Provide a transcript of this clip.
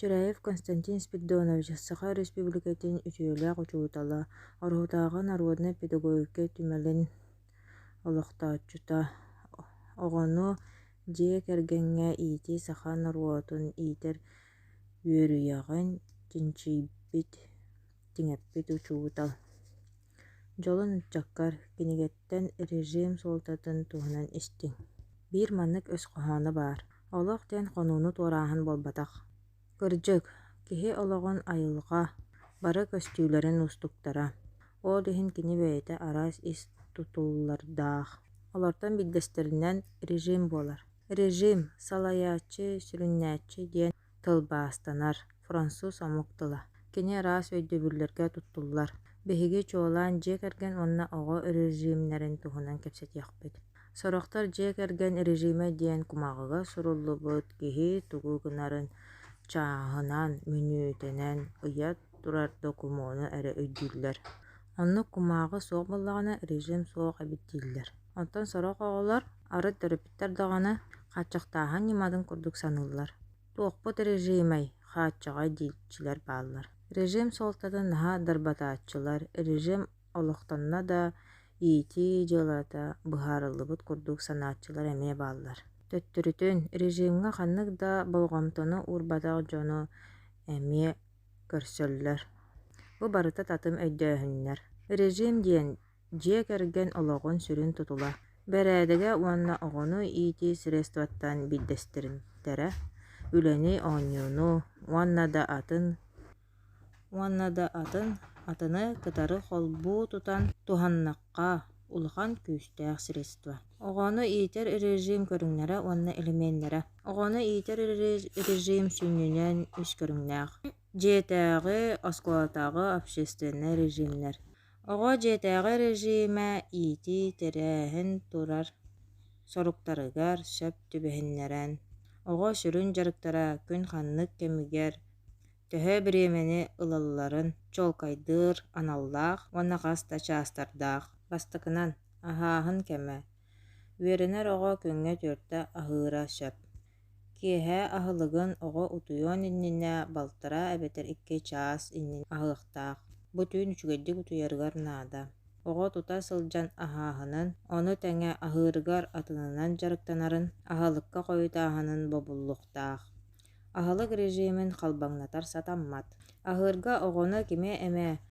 Чураев Константин Спиридонович Саха Республикатын үтүөлээх учуутала орһутааҕа Народный педагогика түмэлин олохтооччута оҕону дьиэ кэргэҥҥэ иити саха наруотун иитэр үөрүйэҕин тинчийбит тиҥэппит учуутал. Дьолун уччаккар, кинигэттэн режим суолтатын туһунан истиҥ. Биир маннык өс хоһооно баар. Олох диэн хонууну туорааһын буолбатах. Кырдьык, киһи олоҕун айылҕа бары көстүүлэрин устуктара. Ол иһин кини бэйэтэ араас ис тутуллардаах. Олортон билдэстэринэн режим буолар. Режим салайааччы, сүрүннээччи диэн тылбаастанар. Француз омуктала. Кини араас өйдөбүллэргэ туттуллар. Биһиги чуолаан дьиэ кэргэн уонна оҕо режимнэрин туһунан кэпсэтиэхпит. Сорохтор дьиэ кэргэн режиме диэн кумааҕыга суруллубут киһи тугу гынарын чааһынан, мүнүүтэнэн ыйа турар докумуону эрэ өйдүүллэр. Оннук кумааҕы суох буллаҕына режим суох эбит дииллэр. Онтон сорох оҕолор ары төрөпүттэр даҕаны хааччахтааһын нимадын курдук саныыллар. Туохпут режимэй хааччаҕа диилчилэр бааллар. Режим суолтатын наһаа дарбатааччылар, режим олохтонно да иити дьылата быһаарыллыбыт курдук санааччылар эмиэ бааллар. Төттүрүтүн режимга ханнык да болгомтону уурбатах дьону эмиэ көрсөллөр. Бу барыта татым өйдөөһүннэр. Режим диэн дьиэ кэргэн олоҕун сүрүн тутула. Бэрээдэгэ уонна оҕону иити средстваттан билдэстэринтэрэ, үлэни оонньууну, уонна да атыны кытары холбуу тутан туханнакка улахан күүстээх средства. Оҕону иитэр режим көрүҥнэрэ уонна илимиэннэрэ. Оҕону иитэр режим сүннүнэн үс көрүҥнээх. Дьиэтээҕи оскуолатааҕы общественный режимнэр. Оҕо дьиэтээҕи режимэ иити тэрээһин турар соруктарыгар сөп түбэһиннэрэн, оҕо сүрүн дьарыктара күн ханнык кэмигэр төһө бириэмэни ылалларын чуолкайдыыр аналлаах, уонна хас да чаастардаах. Бастакынан аһааһын кэмэ. Үөрэнэр оҕо күҥҥэ түөртэ аһыыра сөп. Киэһэ аһылыгын оҕо утуйуон иннинэ балтара эбэтэр икки чаас иннин аһыахтаах. Бу түүн үчүгэйдик утуйарыгар наада. Оҕо тута сылдьан аһааһынын, ону тэҥэ аһыырыгар атынынан дьарыктанарын аһылыкка хойутааһынын бобуллуохтаах. Аһылык режимин халбаҥнатар сатаммат. Аһыырга оҕоно кими эмэ